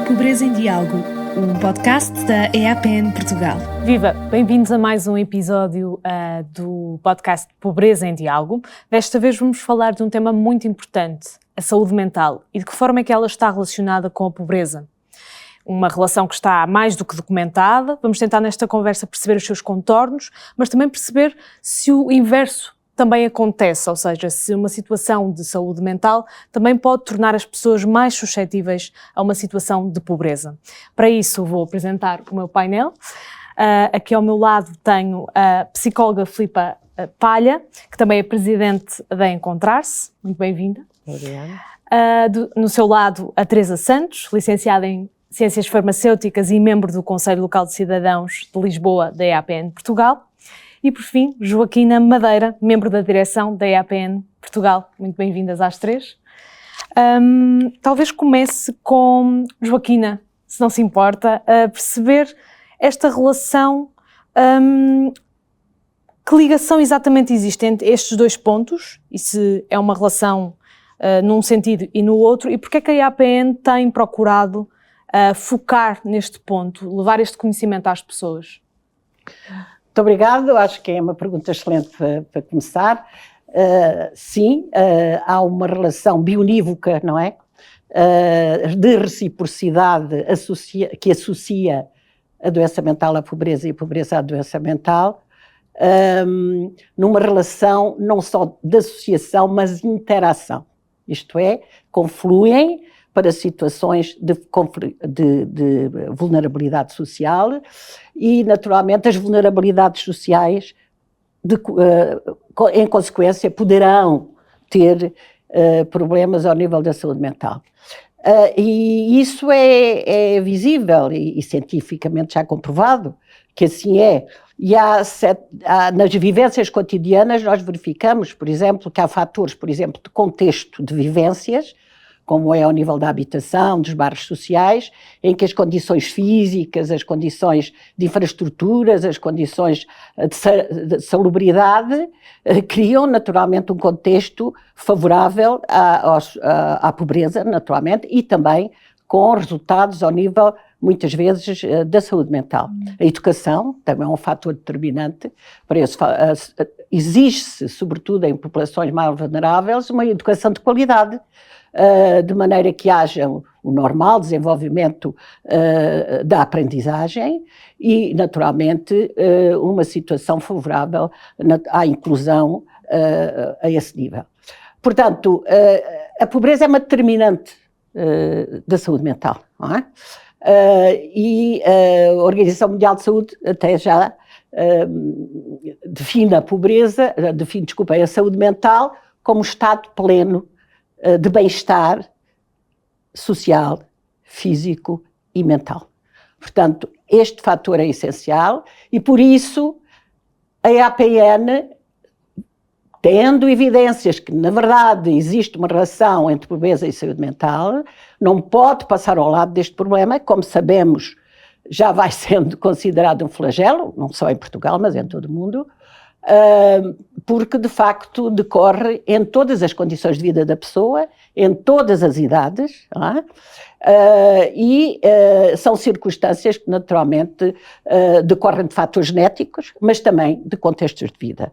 Pobreza em Diálogo, um podcast da EAPN Portugal. Viva! Bem-vindos a mais um episódio do podcast Pobreza em Diálogo. Desta vez vamos falar de um tema muito importante, a saúde mental, e de que forma é que ela está relacionada com a pobreza. Uma relação que está mais do que documentada. Vamos tentar nesta conversa perceber os seus contornos, mas também perceber se o inverso também acontece, ou seja, se uma situação de saúde mental também pode tornar as pessoas mais suscetíveis a uma situação de pobreza. Para isso vou apresentar o meu painel. Aqui ao meu lado tenho a psicóloga Filipa Palha, que também é presidente da Encontrar-se. Muito bem-vinda. Obrigada. No seu lado, a Teresa Santos, licenciada em Ciências Farmacêuticas e membro do Conselho Local de Cidadãos de Lisboa, da EAPN Portugal. E, por fim, Joaquina Madeira, membro da direção da EAPN Portugal. Muito bem-vindas às três. Talvez comece com Joaquina, se não se importa, a perceber esta relação, que ligação exatamente existe entre estes dois pontos, e se é uma relação num sentido e no outro, e porque é que a EAPN tem procurado focar neste ponto, levar este conhecimento às pessoas? Muito obrigada, acho que é uma pergunta excelente para começar. Sim, há uma relação bionívoca, não é? De reciprocidade que associa a doença mental à pobreza e a pobreza à doença mental, numa relação não só de associação, mas de interação. Isto é, confluem para situações de vulnerabilidade social e, naturalmente, as vulnerabilidades sociais, em consequência, poderão ter problemas ao nível da saúde mental. E isso é visível e cientificamente já comprovado que assim é. E nas vivências cotidianas nós verificamos, por exemplo, que há fatores, por exemplo, de contexto de vivências, como é ao nível da habitação, dos bairros sociais, em que as condições físicas, as condições de infraestruturas, as condições de salubridade criam naturalmente um contexto favorável à pobreza, naturalmente, e também com resultados ao nível, muitas vezes, da saúde mental. A educação também é um fator determinante para isso. Exige-se, sobretudo em populações mais vulneráveis, uma educação de qualidade, de maneira que haja o normal desenvolvimento da aprendizagem e, naturalmente, uma situação favorável à inclusão a esse nível. Portanto, a pobreza é uma determinante da saúde mental, não é? E a Organização Mundial de Saúde até já define a saúde mental como estado pleno de bem-estar social, físico e mental. Portanto, este fator é essencial e, por isso, a EAPN, tendo evidências que, na verdade, existe uma relação entre pobreza e saúde mental, não pode passar ao lado deste problema, como sabemos, já vai sendo considerado um flagelo, não só em Portugal, mas em todo o mundo, porque, de facto, decorre em todas as condições de vida da pessoa, em todas as idades, e são circunstâncias que, naturalmente, decorrem de fatores genéticos, mas também de contextos de vida.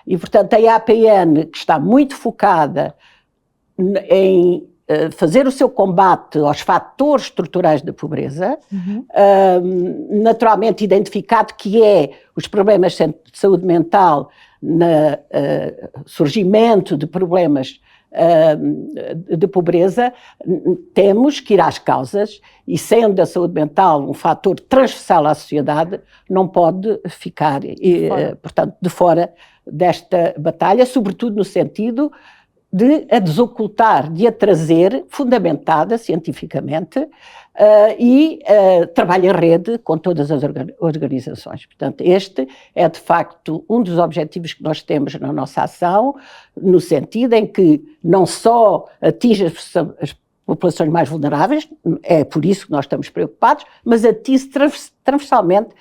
E, portanto, a EAPN, que está muito focada em fazer o seu combate aos fatores estruturais da pobreza, naturalmente identificado que é os problemas de saúde mental, surgimento de problemas de pobreza, temos que ir às causas e, sendo a saúde mental um fator transversal à sociedade, não pode ficar, portanto, de fora desta batalha, sobretudo no sentido de a desocultar, de a trazer fundamentada cientificamente e trabalho em rede com todas as organizações. Portanto, este é de facto um dos objetivos que nós temos na nossa ação, no sentido em que não só atinge as populações mais vulneráveis, é por isso que nós estamos preocupados, mas atinge transversalmente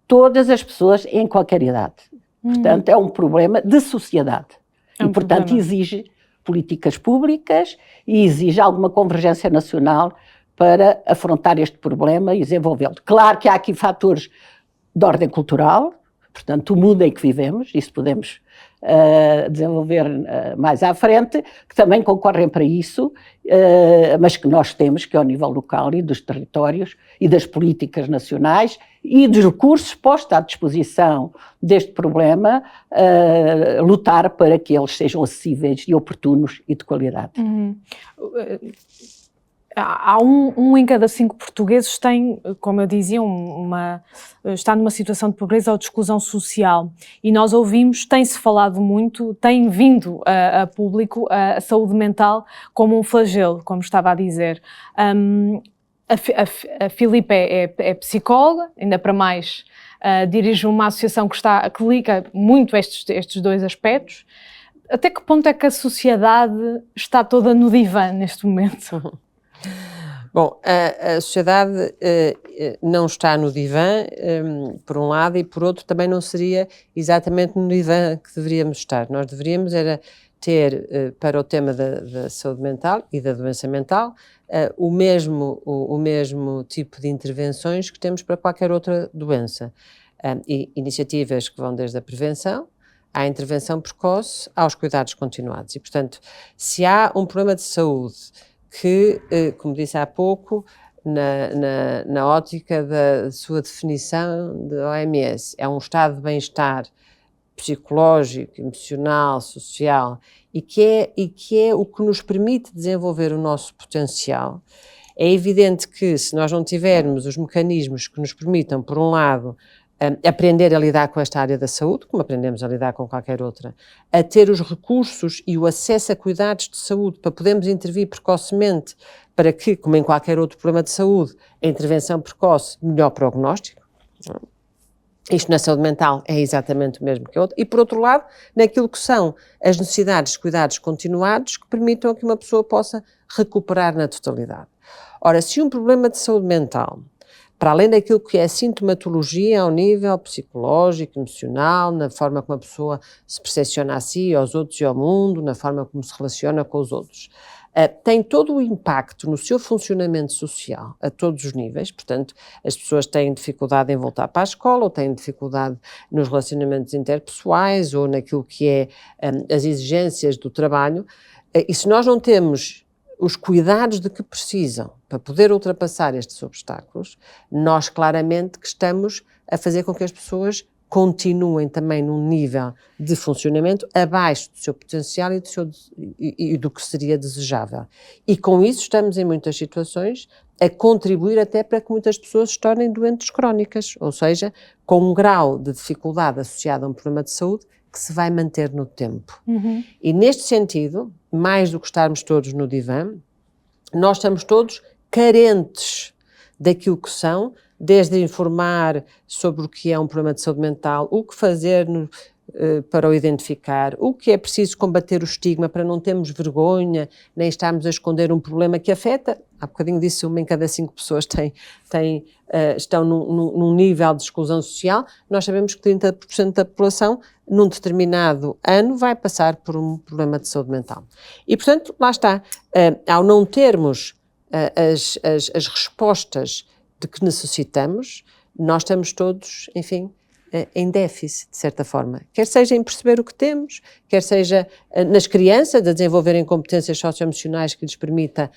todas as pessoas em qualquer idade. Portanto, é um problema de sociedade e, portanto, exige políticas públicas e exige alguma convergência nacional para afrontar este problema e desenvolvê-lo. Claro que há aqui fatores de ordem cultural, portanto, o mundo em que vivemos, isso podemos desenvolver mais à frente, que também concorrem para isso, mas que nós temos que, ao nível local e dos territórios e das políticas nacionais e dos recursos postos à disposição deste problema, lutar para que eles sejam acessíveis e oportunos e de qualidade. Há um em cada 5 portugueses tem, como eu dizia, está numa situação de pobreza ou de exclusão social. E nós ouvimos, tem-se falado muito, tem vindo a público a saúde mental como um flagelo, como estava a dizer. A Filipe é psicóloga, ainda para mais dirige uma associação que liga muito estes dois aspectos. Até que ponto é que a sociedade está toda no divã neste momento? Bom, a sociedade não está no divã, por um lado, e por outro também não seria exatamente no divã que deveríamos estar. Nós deveríamos era ter, para o tema da saúde mental e da doença mental, o mesmo tipo de intervenções que temos para qualquer outra doença. E iniciativas que vão desde a prevenção à intervenção precoce, aos cuidados continuados. E, portanto, se há um problema de saúde que, como disse há pouco, na ótica da sua definição da OMS, é um estado de bem-estar psicológico, emocional, social, e que é o que nos permite desenvolver o nosso potencial. É evidente que, se nós não tivermos os mecanismos que nos permitam, por um lado, aprender a lidar com esta área da saúde, como aprendemos a lidar com qualquer outra, a ter os recursos e o acesso a cuidados de saúde para podermos intervir precocemente para que, como em qualquer outro problema de saúde, a intervenção precoce, melhor prognóstico. Isto na saúde mental é exatamente o mesmo que outro. E, por outro lado, naquilo que são as necessidades de cuidados continuados que permitam que uma pessoa possa recuperar na totalidade. Ora, se um problema de saúde mental, para além daquilo que é a sintomatologia ao nível psicológico, emocional, na forma como a pessoa se percepciona a si, aos outros e ao mundo, na forma como se relaciona com os outros, tem todo o impacto no seu funcionamento social a todos os níveis. Portanto, as pessoas têm dificuldade em voltar para a escola, ou têm dificuldade nos relacionamentos interpessoais, ou naquilo que é as exigências do trabalho, e se nós não temos os cuidados de que precisam para poder ultrapassar estes obstáculos, nós claramente que estamos a fazer com que as pessoas continuem também num nível de funcionamento abaixo do seu potencial e do que seria desejável. E com isso estamos em muitas situações a contribuir até para que muitas pessoas se tornem doentes crónicas, ou seja, com um grau de dificuldade associado a um problema de saúde que se vai manter no tempo. E neste sentido, mais do que estarmos todos no divã, nós estamos todos carentes daquilo que são, desde informar sobre o que é um problema de saúde mental, o que fazer para o identificar, o que é preciso combater o estigma para não termos vergonha, nem estarmos a esconder um problema que afeta. Há bocadinho disse, 1 em cada 5 pessoas estão num nível de exclusão social. Nós sabemos que 30% da população, num determinado ano, vai passar por um problema de saúde mental. E, portanto, lá está, ao não termos as respostas de que necessitamos, nós estamos todos, enfim, em déficit, de certa forma. Quer seja em perceber o que temos, quer seja nas crianças, de desenvolverem competências socioemocionais que lhes permita,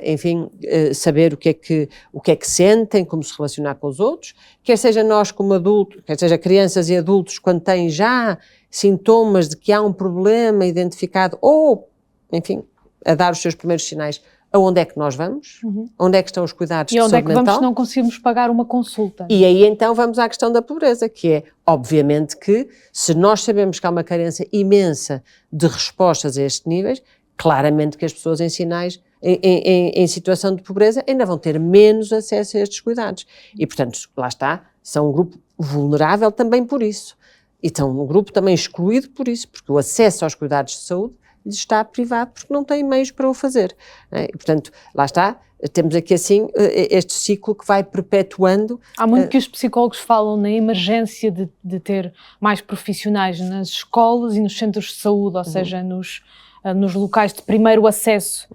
enfim, saber o que é que sentem, como se relacionar com os outros, quer seja nós como adultos, quer seja crianças e adultos, quando têm já sintomas de que há um problema identificado, ou, enfim, a dar os seus primeiros sinais, aonde é que nós vamos? Onde é que estão os cuidados de saúde mental? E onde é que vamos se não conseguimos pagar uma consulta? E aí então vamos à questão da pobreza, que é, obviamente que, se nós sabemos que há uma carência imensa de respostas a estes níveis, claramente que as pessoas em situação de pobreza ainda vão ter menos acesso a estes cuidados. E, portanto, lá está, são um grupo vulnerável também por isso. E são um grupo também excluído por isso, porque o acesso aos cuidados de saúde está privado porque não tem meios para o fazer. E, portanto, lá está, temos aqui assim este ciclo que vai perpetuando. Há muito que os psicólogos falam na emergência de ter mais profissionais nas escolas e nos centros de saúde, ou seja, nos locais de primeiro acesso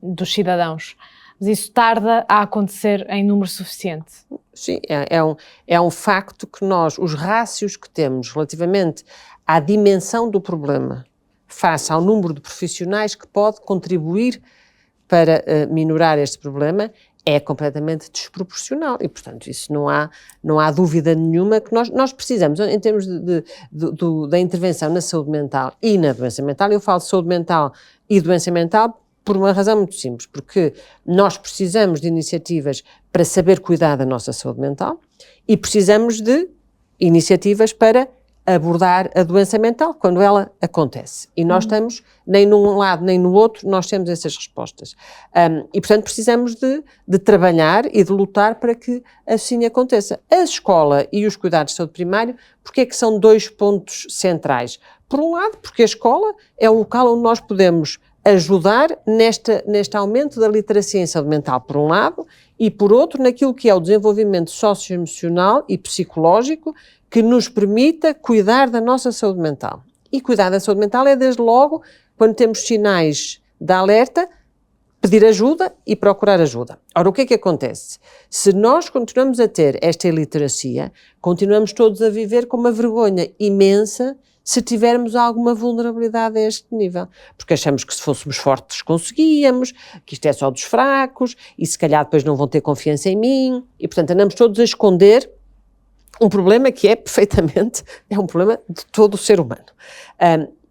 dos cidadãos. Mas isso tarda a acontecer em número suficiente. Sim, é um facto que nós, os rácios que temos relativamente à dimensão do problema, face ao número de profissionais que pode contribuir para minorar este problema, é completamente desproporcional e, portanto, isso não há dúvida nenhuma que nós precisamos, em termos da intervenção na saúde mental e na doença mental. Eu falo de saúde mental e doença mental por uma razão muito simples, porque nós precisamos de iniciativas para saber cuidar da nossa saúde mental e precisamos de iniciativas para abordar a doença mental quando ela acontece. E nós estamos, nem num lado nem no outro, nós temos essas respostas. E, portanto, precisamos de trabalhar e de lutar para que assim aconteça. A escola e os cuidados de saúde primário, porque é que são dois pontos centrais? Por um lado, porque a escola é o local onde nós podemos ajudar neste aumento da literacia em saúde mental, por um lado, e por outro, naquilo que é o desenvolvimento socioemocional e psicológico que nos permita cuidar da nossa saúde mental. E cuidar da saúde mental é, desde logo, quando temos sinais de alerta, pedir ajuda e procurar ajuda. Ora, o que é que acontece? Se nós continuamos a ter esta iliteracia, continuamos todos a viver com uma vergonha imensa se tivermos alguma vulnerabilidade a este nível. Porque achamos que se fôssemos fortes conseguíamos, que isto é só dos fracos, e se calhar depois não vão ter confiança em mim, e portanto andamos todos a esconder um problema que é perfeitamente, é um problema de todo o ser humano.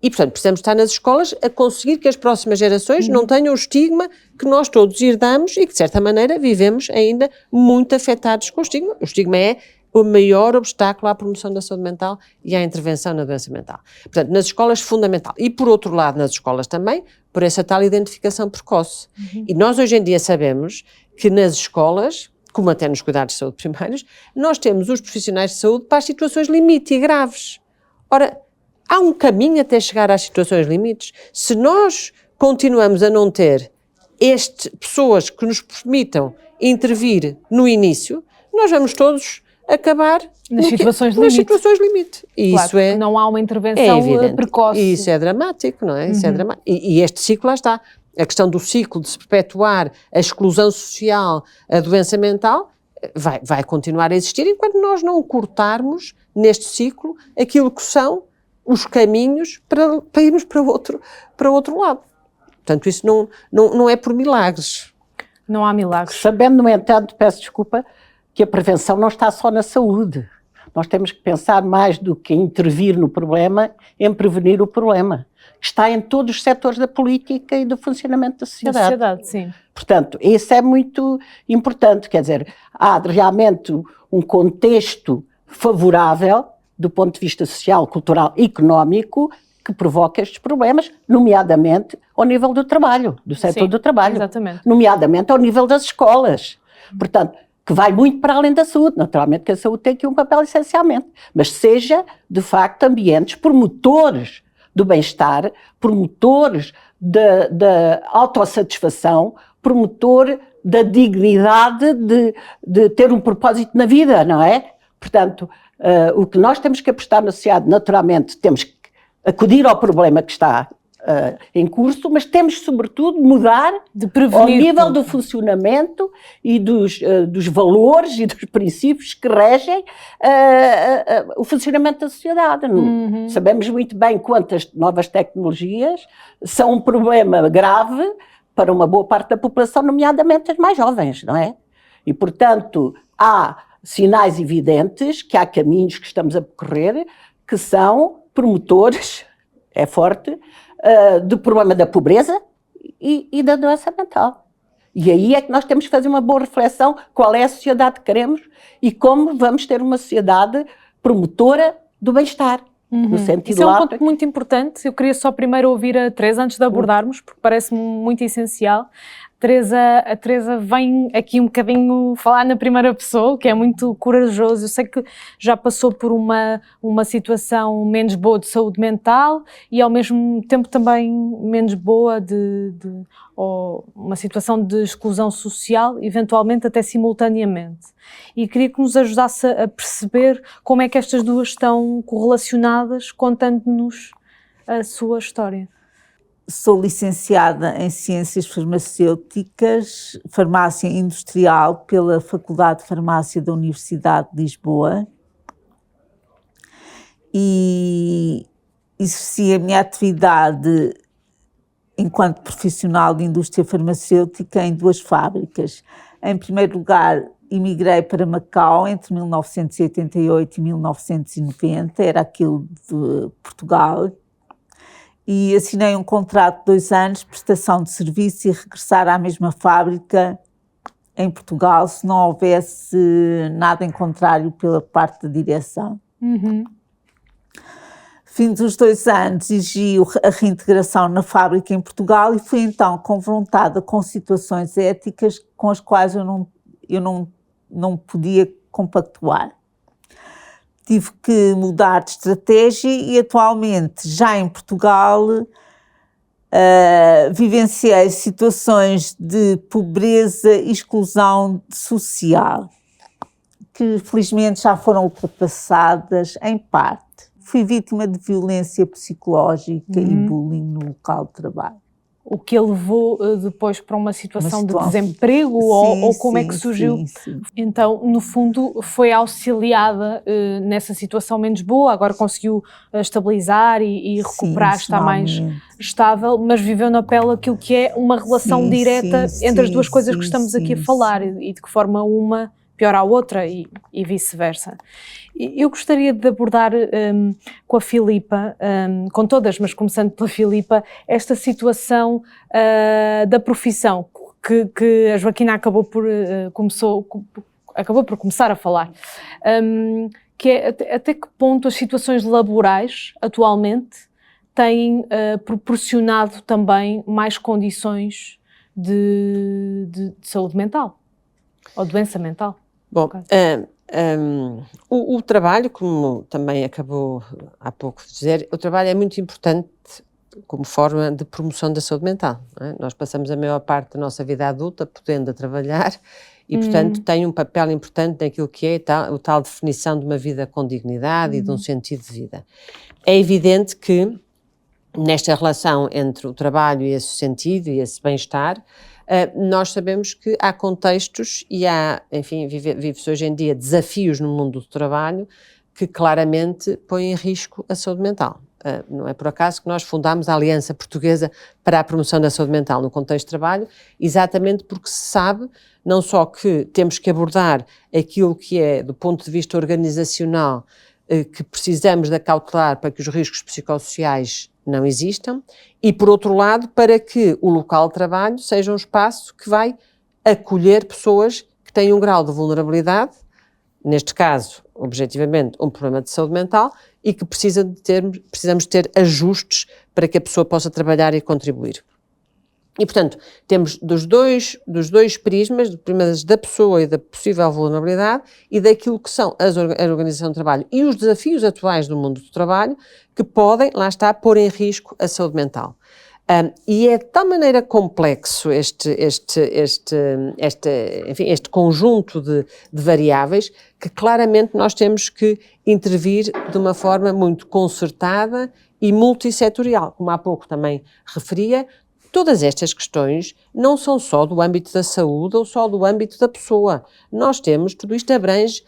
E portanto precisamos estar nas escolas a conseguir que as próximas gerações não tenham o estigma que nós todos herdamos e que de certa maneira vivemos ainda muito afetados com o estigma. O estigma é o maior obstáculo à promoção da saúde mental e à intervenção na doença mental. Portanto, nas escolas, fundamental. E, por outro lado, nas escolas também, por essa tal identificação precoce. E nós, hoje em dia, sabemos que nas escolas, como até nos cuidados de saúde primários, nós temos os profissionais de saúde para as situações limite e graves. Ora, há um caminho até chegar às situações limites. Se nós continuamos a não ter pessoas que nos permitam intervir no início, nós vamos todos acabar nas situações limite. E claro, isso é, não há uma intervenção precoce. E isso é dramático, não é? Isso é dramático. E este ciclo lá está. A questão do ciclo de se perpetuar a exclusão social, a doença mental, vai continuar a existir enquanto nós não cortarmos neste ciclo aquilo que são os caminhos para irmos para outro lado. Portanto, isso não é por milagres. Não há milagres. Sabendo, no entanto, peço desculpa, que a prevenção não está só na saúde. Nós temos que pensar mais do que intervir no problema, em prevenir o problema. Está em todos os setores da política e do funcionamento da sociedade. Da sociedade, sim. Portanto, isso é muito importante, quer dizer, há realmente um contexto favorável do ponto de vista social, cultural e económico que provoca estes problemas, nomeadamente ao nível do trabalho, do setor do trabalho. Exatamente. Nomeadamente ao nível das escolas. Portanto, que vai muito para além da saúde. Naturalmente que a saúde tem aqui um papel essencialmente, mas seja, de facto, ambientes promotores do bem-estar, promotores da autossatisfação, promotor da dignidade de ter um propósito na vida, não é? Portanto, o que nós temos que apostar na sociedade, naturalmente, temos que acudir ao problema que está em curso, mas temos, sobretudo, mudar ao nível do funcionamento e dos valores e dos princípios que regem o funcionamento da sociedade. Sabemos muito bem quantas novas tecnologias são um problema grave para uma boa parte da população, nomeadamente as mais jovens, não é? E, portanto, há sinais evidentes que há caminhos que estamos a percorrer que são promotores, é forte, do problema da pobreza e da doença mental. E aí é que nós temos que fazer uma boa reflexão qual é a sociedade que queremos e como vamos ter uma sociedade promotora do bem-estar. No sentido Isso é um ponto muito importante. Eu queria só primeiro ouvir a Teresa antes de abordarmos, porque parece-me muito essencial. A Teresa vem aqui um bocadinho falar na primeira pessoa, o que é muito corajoso. Eu sei que já passou por uma situação menos boa de saúde mental e ao mesmo tempo também menos boa ou uma situação de exclusão social, eventualmente até simultaneamente. E queria que nos ajudasse a perceber como é que estas duas estão correlacionadas, contando-nos a sua história. sou licenciada em Ciências Farmacêuticas, Farmácia Industrial, pela Faculdade de Farmácia da Universidade de Lisboa, e exerci a minha atividade enquanto profissional de indústria farmacêutica em 2 fábricas. Em primeiro lugar, emigrei para Macau entre 1988 e 1990, era aquilo de Portugal, e assinei um contrato de 2 anos, prestação de serviço, e regressar à mesma fábrica em Portugal se não houvesse nada em contrário pela parte da direção. Fim dos 2 anos, exigi a reintegração na fábrica em Portugal e fui então confrontada com situações éticas com as quais eu não podia compactuar. Tive que mudar de estratégia e atualmente, já em Portugal, vivenciei situações de pobreza e exclusão social, que felizmente já foram ultrapassadas em parte. Fui vítima de violência psicológica e bullying no local de trabalho. O que a levou depois para uma situação de desemprego, sim, ou como é que surgiu? Sim. Então, no fundo, foi auxiliada nessa situação menos boa, agora conseguiu estabilizar e recuperar, está mais estável, mas viveu na pele aquilo que é uma relação direta entre as duas coisas que estamos aqui a falar e de que forma uma pior à outra e vice-versa. Eu gostaria de abordar com a Filipa, com todas, mas começando pela Filipa, esta situação da profissão que a Joaquina acabou por começar a falar, que é até que ponto as situações laborais atualmente têm proporcionado também mais condições de saúde mental ou doença mental. Bom, o trabalho, como também acabou há pouco de dizer, o trabalho é muito importante como forma de promoção da saúde mental. Não é? Nós passamos a maior parte da nossa vida adulta podendo trabalhar e, portanto, tem um papel importante naquilo que é a tal definição de uma vida com dignidade e de um sentido de vida. É evidente que nesta relação entre o trabalho e esse sentido e esse bem-estar, nós sabemos que há contextos e há, enfim, vive-se hoje em dia desafios no mundo do trabalho que claramente põem em risco a saúde mental. Não é por acaso que nós fundámos a Aliança Portuguesa para a Promoção da Saúde Mental no contexto de trabalho, exatamente porque se sabe não só que temos que abordar aquilo que é, do ponto de vista organizacional, que precisamos de acautelar para que os riscos psicossociais não existam, e por outro lado, para que o local de trabalho seja um espaço que vai acolher pessoas que têm um grau de vulnerabilidade, neste caso, objetivamente, um problema de saúde mental, e que precisamos ter ajustes para que a pessoa possa trabalhar e contribuir. E, portanto, temos dos dois prismas, da pessoa e da possível vulnerabilidade e daquilo que são a organização do trabalho e os desafios atuais do mundo do trabalho que podem, lá está, pôr em risco a saúde mental. E é de tal maneira complexo este conjunto de variáveis que claramente nós temos que intervir de uma forma muito concertada e multissetorial, como há pouco também referia. Todas estas questões não são só do âmbito da saúde ou só do âmbito da pessoa. Nós temos, tudo isto abrange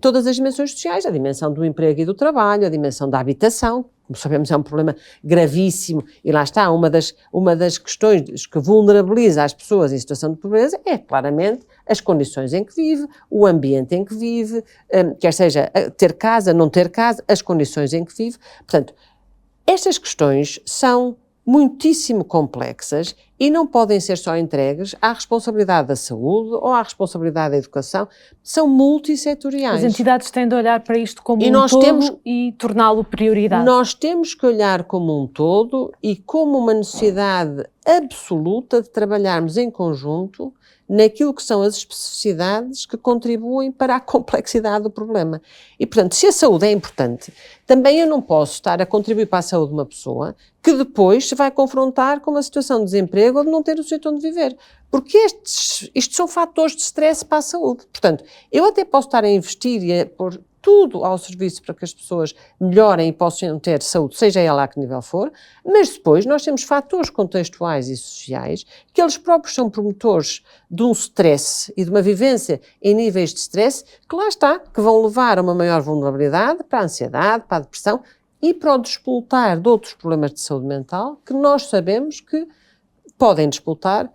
todas as dimensões sociais, a dimensão do emprego e do trabalho, a dimensão da habitação, como sabemos é um problema gravíssimo e lá está, uma das questões que vulnerabiliza as pessoas em situação de pobreza é claramente as condições em que vive, o ambiente em que vive, quer seja ter casa, não ter casa, as condições em que vive. Portanto, estas questões são muitíssimo complexas e não podem ser só entregues à responsabilidade da saúde ou à responsabilidade da educação, são multissetoriais. As entidades têm de olhar para isto como todo e torná-lo prioridade. Nós temos que olhar como um todo e como uma necessidade absoluta de trabalharmos em conjunto naquilo que são as especificidades que contribuem para a complexidade do problema. E, portanto, se a saúde é importante, também eu não posso estar a contribuir para a saúde de uma pessoa que depois se vai confrontar com uma situação de desemprego ou de não ter o sítio onde viver. Porque isto são fatores de stress para a saúde. Portanto, eu até posso estar a investir e a pôr tudo ao serviço para que as pessoas melhorem e possam ter saúde, seja ela a que nível for, mas depois nós temos fatores contextuais e sociais que eles próprios são promotores de um stress e de uma vivência em níveis de stress que lá está, que vão levar a uma maior vulnerabilidade para a ansiedade, para a depressão e para o despoltar de outros problemas de saúde mental que nós sabemos que podem despoltar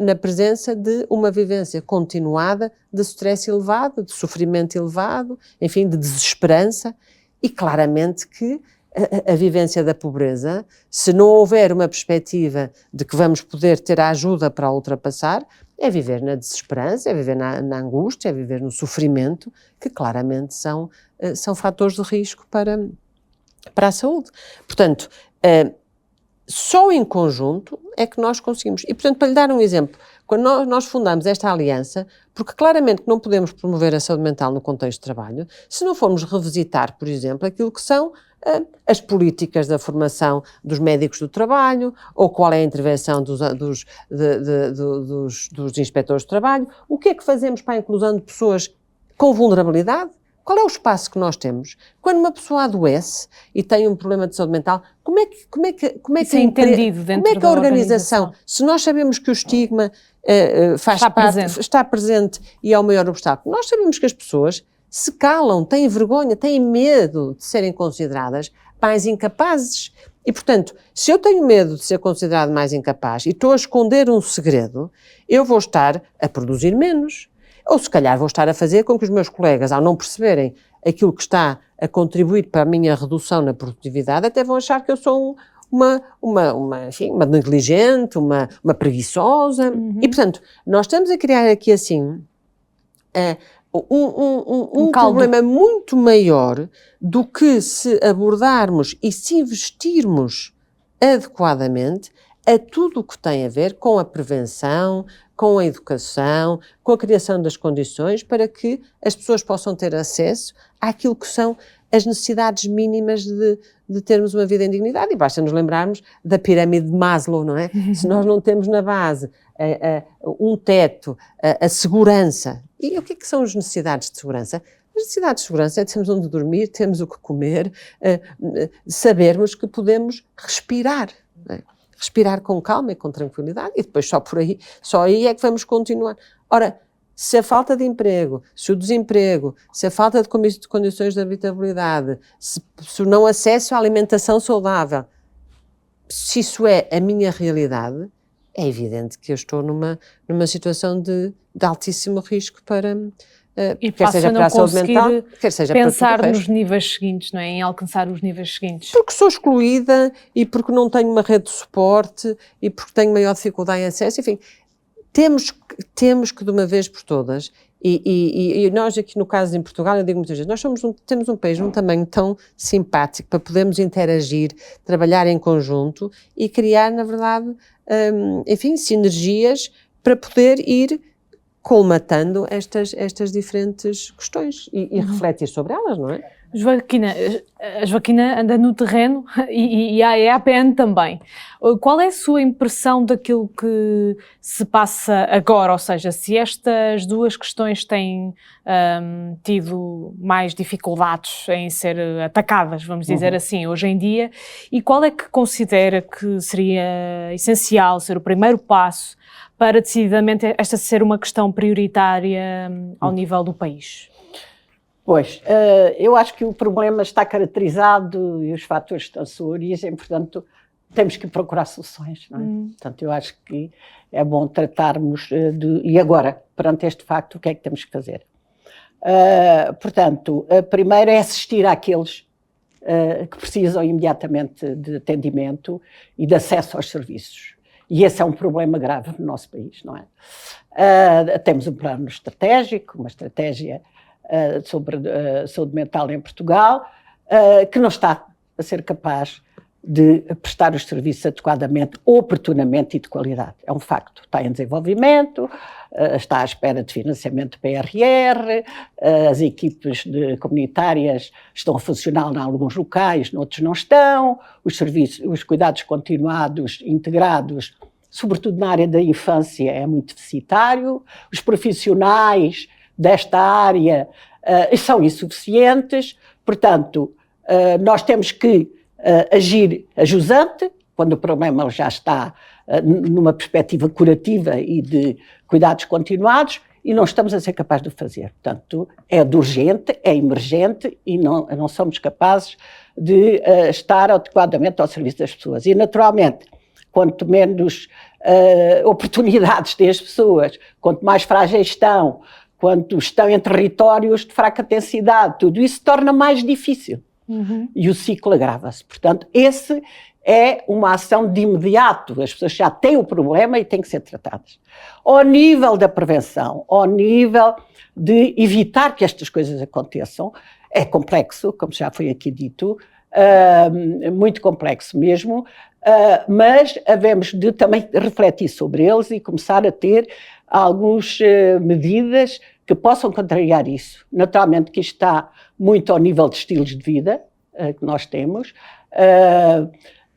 na presença de uma vivência continuada de stress elevado, de sofrimento elevado, enfim, de desesperança, e claramente que a vivência da pobreza, se não houver uma perspectiva de que vamos poder ter a ajuda para a ultrapassar, é viver na desesperança, é viver na angústia, é viver no sofrimento, que claramente são fatores de risco para a saúde. Portanto, só em conjunto é que nós conseguimos. E, portanto, para lhe dar um exemplo, quando nós fundamos esta aliança, porque claramente não podemos promover a saúde mental no contexto de trabalho, se não formos revisitar, por exemplo, aquilo que são as políticas da formação dos médicos do trabalho, ou qual é a intervenção dos inspectores de trabalho, o que é que fazemos para a inclusão de pessoas com vulnerabilidade? Qual é o espaço que nós temos? Quando uma pessoa adoece e tem um problema de saúde mental, como é que é entendido dentro como é que da a organização, se nós sabemos que o estigma está presente e é o maior obstáculo, nós sabemos que as pessoas se calam, têm vergonha, têm medo de serem consideradas mais incapazes. E, portanto, se eu tenho medo de ser considerado mais incapaz e estou a esconder um segredo, eu vou estar a produzir menos. Ou se calhar vou estar a fazer com que os meus colegas, ao não perceberem aquilo que está a contribuir para a minha redução na produtividade, até vão achar que eu sou enfim, uma negligente, uma preguiçosa. E, portanto, nós estamos a criar aqui assim um problema muito maior do que se abordarmos e se investirmos adequadamente a tudo o que tem a ver com a prevenção, com a educação, com a criação das condições para que as pessoas possam ter acesso àquilo que são as necessidades mínimas de termos uma vida em dignidade. E basta nos lembrarmos da pirâmide de Maslow, não é? Se nós não temos na base um teto, a segurança. E o que é que são as necessidades de segurança? As necessidades de segurança é termos onde dormir, temos o que comer, sabermos que podemos respirar, não é? Respirar com calma e com tranquilidade, e depois só aí é que vamos continuar. Ora, se a falta de emprego, se o desemprego, se a falta de condições de habitabilidade, se o não acesso à alimentação saudável, se isso é a minha realidade, é evidente que eu estou numa situação de altíssimo risco para... E quer seja para a saúde mental, quer seja para pensar nos níveis seguintes, não é? Em alcançar os níveis seguintes. Porque sou excluída e porque não tenho uma rede de suporte e porque tenho maior dificuldade em acesso, enfim, temos que de uma vez por todas, e nós aqui no caso em Portugal, eu digo muitas vezes, nós temos um país de um tamanho tão simpático para podermos interagir, trabalhar em conjunto e criar, na verdade, enfim, sinergias para poder ir colmatando estas diferentes questões e refletir sobre elas, não é? A Joaquina anda no terreno e a EAPN também. Qual é a sua impressão daquilo que se passa agora? Ou seja, se estas duas questões têm tido mais dificuldades em ser atacadas, vamos dizer assim, hoje em dia, e qual é que considera que seria essencial ser o primeiro passo para decididamente esta ser uma questão prioritária ao nível do país? Pois, eu acho que o problema está caracterizado e os fatores estão à sua origem, portanto, temos que procurar soluções, não é? Portanto, eu acho que é bom tratarmos e agora, perante este facto, o que é que temos que fazer? Portanto, primeiro é assistir àqueles que precisam imediatamente de atendimento e de acesso aos serviços. E esse é um problema grave no nosso país, não é? Temos um plano estratégico, uma estratégia sobre saúde mental em Portugal, que não está a ser capaz de prestar os serviços adequadamente, oportunamente e de qualidade. É um facto. Está em desenvolvimento, está à espera de financiamento do PRR, as equipes comunitárias estão a funcionar em alguns locais, noutros não estão, os serviços, os cuidados continuados, integrados, sobretudo na área da infância, é muito deficitário, os profissionais desta área são insuficientes, portanto, nós temos que agir a jusante, quando o problema já está numa perspectiva curativa e de cuidados continuados, e não estamos a ser capazes de o fazer. Portanto, é de urgente, é emergente e não somos capazes de estar adequadamente ao serviço das pessoas. E, naturalmente, quanto menos oportunidades têm as pessoas, quanto mais frágeis estão, quanto estão em territórios de fraca densidade, tudo isso torna mais difícil. E o ciclo agrava-se. Portanto, esse é uma ação de imediato. As pessoas já têm o problema e têm que ser tratadas. Ao nível da prevenção, ao nível de evitar que estas coisas aconteçam, é complexo, como já foi aqui dito, muito complexo mesmo, mas havemos de também refletir sobre eles e começar a ter algumas medidas que possam contrariar isso. Naturalmente que isto está muito ao nível de estilos de vida que nós temos.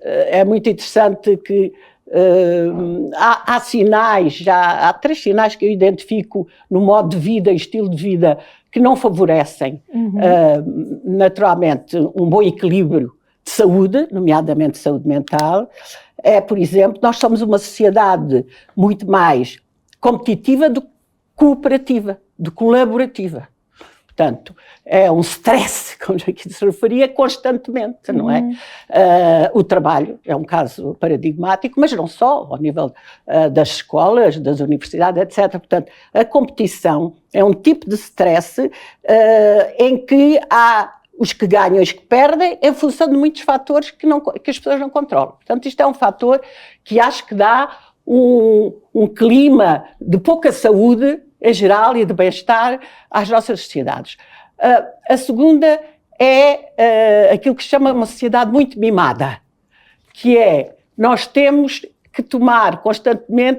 É muito interessante que há sinais, há 3 sinais que eu identifico no modo de vida e estilo de vida que não favorecem, naturalmente, um bom equilíbrio de saúde, nomeadamente saúde mental. Por exemplo, nós somos uma sociedade muito mais competitiva do que cooperativa, do que colaborativa. Portanto, é um stress, como aqui se referia, constantemente, não é? O trabalho é um caso paradigmático, mas não só, ao nível das escolas, das universidades, etc. Portanto, a competição é um tipo de stress em que há os que ganham e os que perdem em função de muitos fatores que as pessoas não controlam. Portanto, isto é um fator que acho que dá um clima de pouca saúde em geral e de bem-estar às nossas sociedades. A segunda é aquilo que se chama uma sociedade muito mimada, que é, nós temos que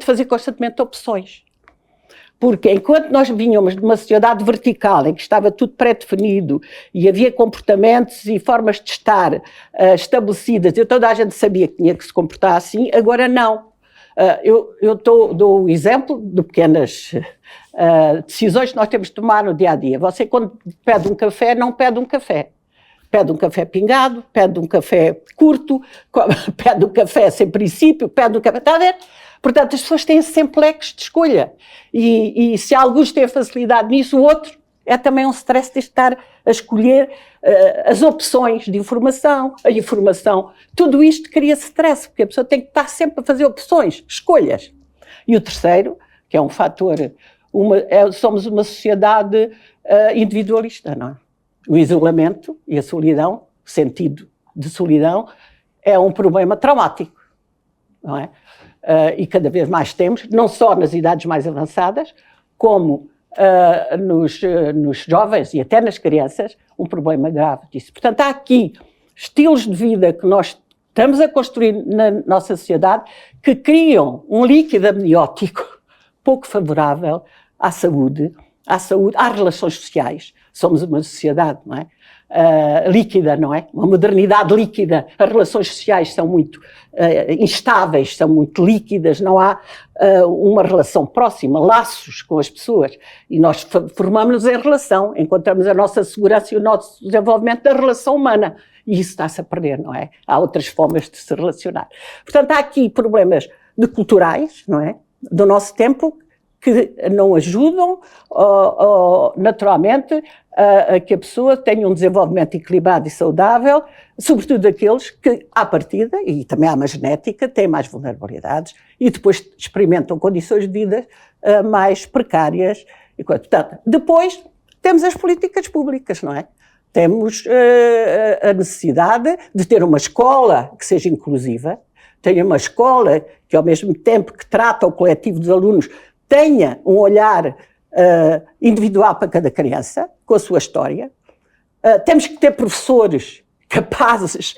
fazer constantemente opções. Porque enquanto nós vínhamos de uma sociedade vertical, em que estava tudo pré-definido e havia comportamentos e formas de estar estabelecidas, e toda a gente sabia que tinha que se comportar assim, agora não. Eu dou o exemplo de pequenas decisões que nós temos de tomar no dia-a-dia. Você, quando pede um café, não pede um café. Pede um café pingado, pede um café curto, pede um café sem princípio, pede um café... Está a ver? Portanto, as pessoas têm sempre leques de escolha. E se alguns têm facilidade nisso, o outro é também um stress de estar a escolher as opções de informação, a informação. Tudo isto cria stress, porque a pessoa tem que estar sempre a fazer opções, escolhas. E o terceiro, que é um fator, somos uma sociedade individualista, não é? O isolamento e a solidão, o sentido de solidão, é um problema traumático, não é? E cada vez mais temos, não só nas idades mais avançadas, como nos jovens e até nas crianças, um problema grave disso. Portanto, há aqui estilos de vida que nós estamos a construir na nossa sociedade que criam um líquido amniótico pouco favorável à saúde, às relações sociais. Somos uma sociedade, não é? Líquida, não é? Uma modernidade líquida. As relações sociais são muito instáveis, são muito líquidas, não há uma relação próxima, laços com as pessoas. E nós formamos-nos em relação, encontramos a nossa segurança e o nosso desenvolvimento da relação humana. E isso está-se a perder, não é? Há outras formas de se relacionar. Portanto, há aqui problemas culturais, não é? Do nosso tempo, que não ajudam, naturalmente, a que a pessoa tenha um desenvolvimento equilibrado e saudável, sobretudo aqueles que, à partida, e também há uma genética, têm mais vulnerabilidades e depois experimentam condições de vida mais precárias. Portanto, depois temos as políticas públicas, não é? Temos a necessidade de ter uma escola que seja inclusiva, tenha uma escola que, ao mesmo tempo que trata o coletivo dos alunos, tenha um olhar individual para cada criança, com a sua história. Temos que ter professores capazes,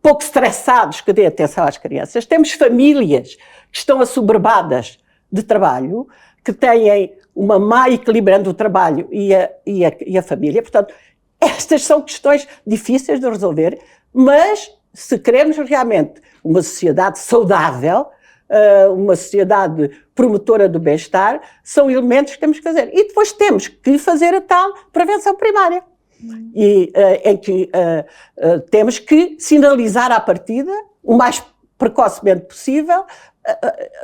pouco estressados, que dêem atenção às crianças. Temos famílias que estão assoberbadas de trabalho, que têm uma má equilíbrio entre o trabalho e a família. Portanto, estas são questões difíceis de resolver, mas se queremos realmente uma sociedade saudável, uma sociedade promotora do bem-estar, são elementos que temos que fazer. E depois temos que fazer a tal prevenção primária, em que temos que sinalizar à partida, o mais precocemente possível,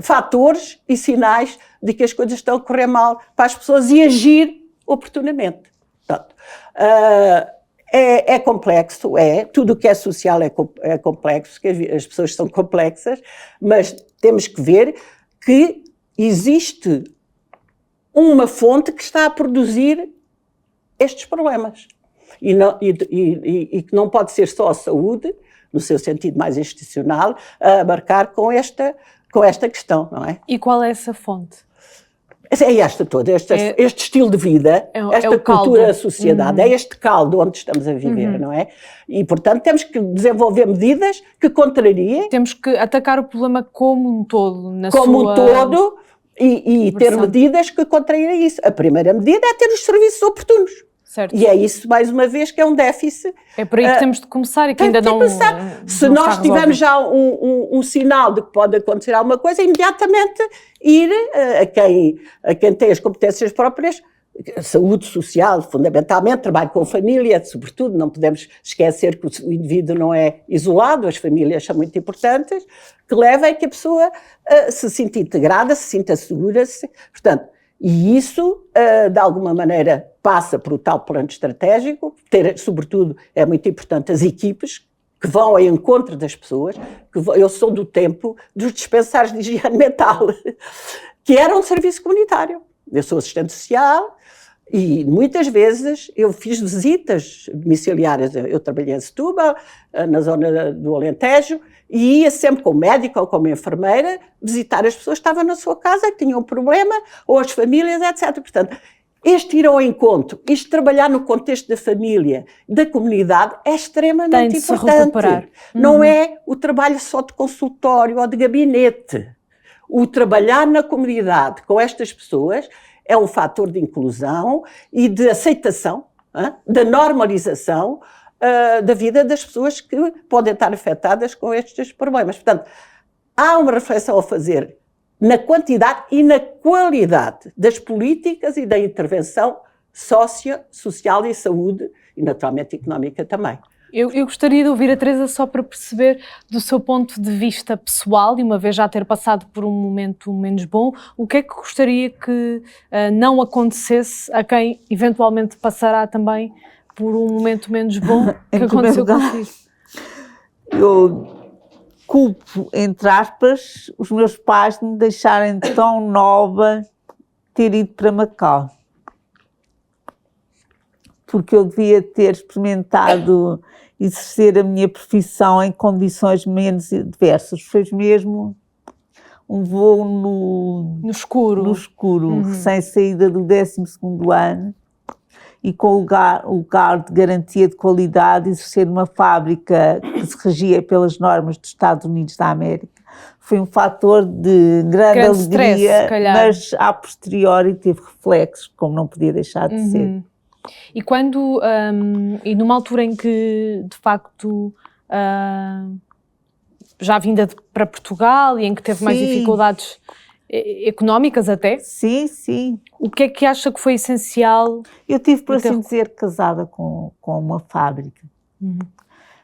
fatores e sinais de que as coisas estão a correr mal para as pessoas e agir oportunamente. Portanto, é complexo, tudo o que é social é complexo, que as pessoas são complexas, mas temos que ver que existe uma fonte que está a produzir estes problemas e que não pode ser só a saúde, no seu sentido mais institucional, a abarcar com esta questão, não é? E qual é essa fonte? É esta toda, este estilo de vida, esta cultura, a sociedade, é este caldo onde estamos a viver, não é? E, portanto, temos que desenvolver medidas que contrariem. Temos que atacar o problema como um todo, e ter medidas que contrariem isso. A primeira medida é ter os serviços oportunos. Certo. E é isso, mais uma vez, que é um déficit. É por aí que temos de começar e que ainda não. Se nós tivermos já um sinal de que pode acontecer alguma coisa, imediatamente ir a quem tem as competências próprias, saúde social, fundamentalmente, trabalho com família, sobretudo, não podemos esquecer que o indivíduo não é isolado, as famílias são muito importantes, que levem a que a pessoa se sinta integrada, se sinta segura, portanto. E isso, de alguma maneira, passa por o tal plano estratégico, sobretudo, é muito importante as equipes que vão ao encontro das pessoas, eu sou do tempo dos dispensários de higiene mental, que era um serviço comunitário. Eu sou assistente social e muitas vezes eu fiz visitas domiciliárias, eu trabalhei em Setúbal, na zona do Alentejo, e ia sempre com o médico ou com uma enfermeira visitar as pessoas que estavam na sua casa, que tinham um problema, ou as famílias, etc. Portanto, este ir ao encontro, isto trabalhar no contexto da família, da comunidade, é extremamente importante. Não é o trabalho só de consultório ou de gabinete. O trabalhar na comunidade com estas pessoas é um fator de inclusão e de aceitação, da normalização da vida das pessoas que podem estar afetadas com estes problemas. Portanto, há uma reflexão a fazer na quantidade e na qualidade das políticas e da intervenção social e saúde, e naturalmente económica também. Eu gostaria de ouvir a Teresa só para perceber do seu ponto de vista pessoal, e uma vez já ter passado por um momento menos bom, o que é que gostaria que não acontecesse a quem eventualmente passará também por um momento menos bom que aconteceu consigo? Eu culpo, entre aspas, os meus pais de me deixarem tão nova ter ido para Macau. Porque eu devia ter experimentado exercer a minha profissão em condições menos diversas. Foi mesmo um voo no escuro, recém-saída do 12º ano, e com o lugar de garantia de qualidade, exercer numa fábrica que se regia pelas normas dos Estados Unidos da América. Foi um fator de grande alegria, mas a posteriori teve reflexos, como não podia deixar de ser. E quando, e numa altura em que, de facto, já vinda para Portugal e em que teve mais dificuldades económicas até? Sim, sim. O que é que acha que foi essencial? Eu tive, por assim dizer, casada com uma fábrica.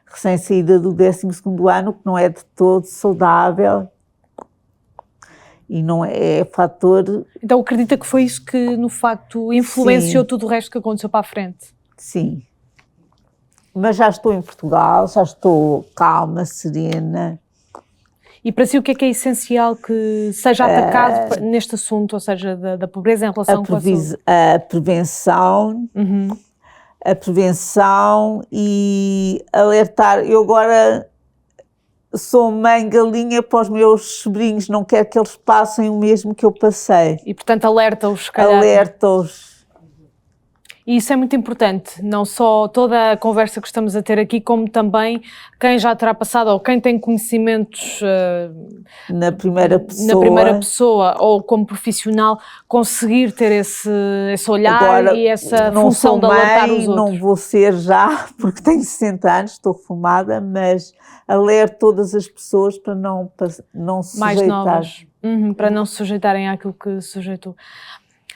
Recém-saída do 12º ano, que não é de todo saudável e não é fator... Então acredita que foi isso que, no facto, influenciou tudo o resto que aconteceu para a frente? Sim. Mas já estou em Portugal, já estou calma, serena. E para si o que é essencial que seja atacado neste assunto, ou seja, da pobreza em relação com a saúde? A prevenção, a prevenção e alertar. Eu agora sou mãe galinha para os meus sobrinhos, não quero que eles passem o mesmo que eu passei. E portanto alerta-os, se calhar. Alerta-os. E isso é muito importante, não só toda a conversa que estamos a ter aqui, como também quem já terá passado ou quem tem conhecimentos na primeira pessoa ou como profissional, conseguir ter esse olhar. Agora, e essa função de alertar os outros. Não vou ser já, porque tenho 60 anos, estou reformada, mas alerto todas as pessoas para não se mais sujeitar. Novas, para não se sujeitarem àquilo que se sujeitou.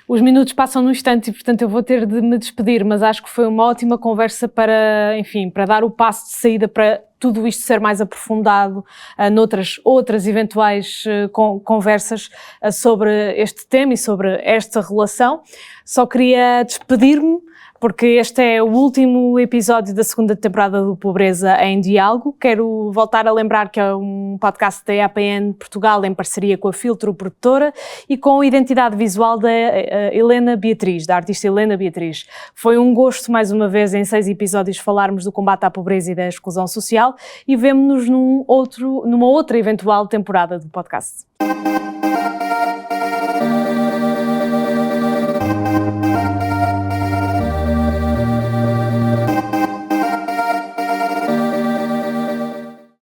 Os minutos passam num instante e, portanto, eu vou ter de me despedir, mas acho que foi uma ótima conversa para, enfim, para dar o passo de saída para tudo isto ser mais aprofundado outras eventuais conversas sobre este tema e sobre esta relação. Só queria despedir-me, porque este é o último episódio da segunda temporada do Pobreza em Diálogo. Quero voltar a lembrar que é um podcast da EAPN Portugal em parceria com a Filtro Produtora e com a identidade visual da Helena Beatriz, da artista Helena Beatriz. Foi um gosto, mais uma vez, em 6 episódios, falarmos do combate à pobreza e da exclusão social e vemo-nos numa outra eventual temporada do podcast.